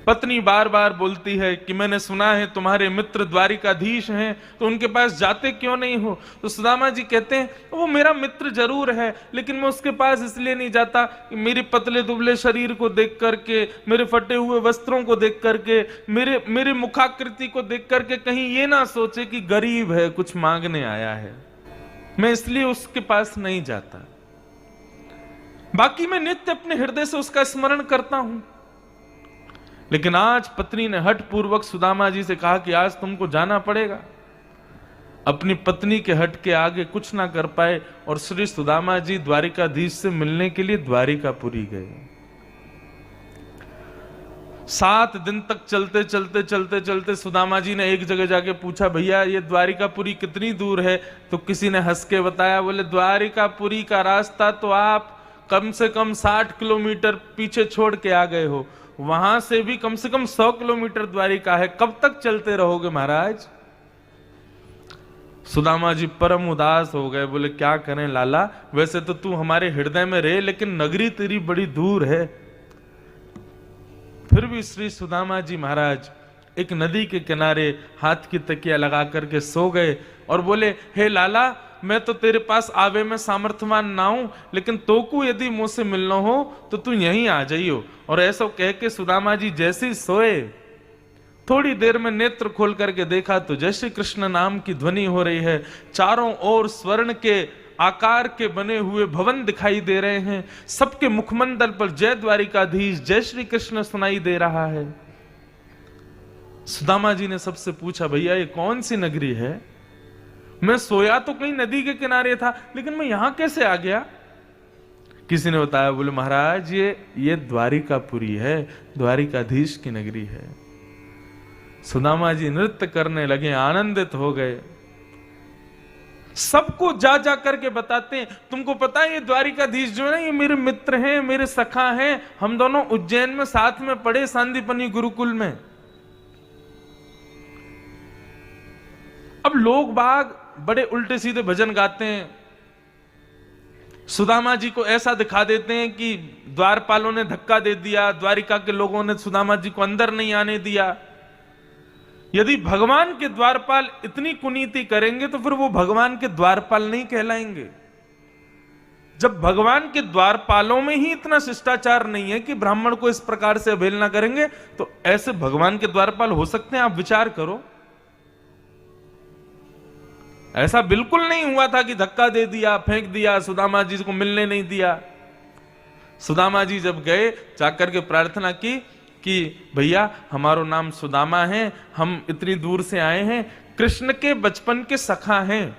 पत्नी बार बार बोलती है कि मैंने सुना है तुम्हारे मित्र द्वारिकाधीश हैं, तो उनके पास जाते क्यों नहीं हो? तो सुदामा जी कहते हैं वो मेरा मित्र जरूर है, लेकिन मैं उसके पास इसलिए नहीं जाता कि मेरे पतले दुबले शरीर को देख करके, मेरे फटे हुए वस्त्रों को देख करके, मेरे मुखाकृति को देख करके कहीं ये ना सोचे कि गरीब है, कुछ मांगने आया है। मैं इसलिए उसके पास नहीं जाता। बाकी मैं नित्य अपने हृदय से उसका स्मरण करता हूं। लेकिन आज पत्नी ने हठ पूर्वक सुदामा जी से कहा कि आज तुमको जाना पड़ेगा। अपनी पत्नी के हठ के आगे कुछ ना कर पाए और श्री सुदामा जी द्वारिकाधीश से मिलने के लिए द्वारिकापुरी गए। 7 दिन तक चलते चलते चलते चलते सुदामा जी ने एक जगह जाके पूछा, भैया ये द्वारिकापुरी कितनी दूर है? तो किसी ने हंस के बताया, बोले द्वारिकापुरी का रास्ता तो आप कम से कम 60 किलोमीटर पीछे छोड़ के आ गए हो, वहां से भी कम से कम 100 किलोमीटर द्वारिका है, कब तक चलते रहोगे महाराज? सुदामा जी परम उदास हो गए, बोले क्या करें लाला, वैसे तो तू हमारे हृदय में रहे, लेकिन नगरी तेरी बड़ी दूर है। फिर भी श्री सुदामा जी महाराज एक नदी के किनारे हाथ की तकिया लगा करके सो गए और बोले, हे लाला, मैं तो तेरे पास आवे में सामर्थ्यवान ना हूं, लेकिन तोकू यदि मुझसे मिलना हो तो तू यहीं आ जाइयो। और ऐसा कह के सुदामा जी जैसे ही सोए, थोड़ी देर में नेत्र खोल करके देखा तो जय श्री कृष्ण नाम की ध्वनि हो रही है। चारों ओर स्वर्ण के आकार के बने हुए भवन दिखाई दे रहे हैं, सबके मुखमंडल पर जय द्वारिकाधीश, जय श्री कृष्ण सुनाई दे रहा है। सुदामा जी ने सबसे पूछा, भैया ये कौन सी नगरी है? मैं सोया तो कहीं नदी के किनारे था, लेकिन मैं यहां कैसे आ गया? किसी ने बताया, बोले महाराज ये द्वारिकापुरी है, द्वारिकाधीश की नगरी है। सुदामा जी नृत्य करने लगे, आनंदित हो गए। सबको जा जा करके बताते हैं, तुमको पता है ये द्वारिकाधीश जो है ये मेरे मित्र हैं, मेरे सखा हैं, हम दोनों उज्जैन में साथ में पढ़े सांदीपनी गुरुकुल में। अब लोग बाग बड़े उल्टे सीधे भजन गाते हैं, सुदामा जी को ऐसा दिखा देते हैं कि द्वारपालों ने धक्का दे दिया, द्वारिका के लोगों ने सुदामा जी को अंदर नहीं आने दिया। यदि भगवान के द्वारपाल इतनी कुनीति करेंगे तो फिर वो भगवान के द्वारपाल नहीं कहलाएंगे। जब भगवान के द्वारपालों में ही इतना शिष्टाचार नहीं है कि ब्राह्मण को इस प्रकार से अवहेलना करेंगे, तो ऐसे भगवान के द्वारपाल हो सकते हैं? आप विचार करो। ऐसा बिल्कुल नहीं हुआ था कि धक्का दे दिया, फेंक दिया, सुदामा जी को मिलने नहीं दिया। सुदामा जी जब गए, जाकर के प्रार्थना की कि भैया हमारो नाम सुदामा है, हम इतनी दूर से आए हैं, कृष्ण के बचपन के सखा हैं,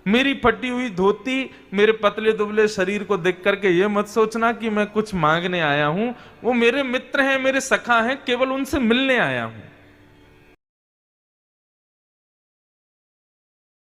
मेरी फटी हुई धोती, मेरे पतले दुबले शरीर को देख करके ये मत सोचना कि मैं कुछ मांगने आया हूं, वो मेरे मित्र हैं, मेरे सखा हैं, केवल उनसे मिलने आया हूं।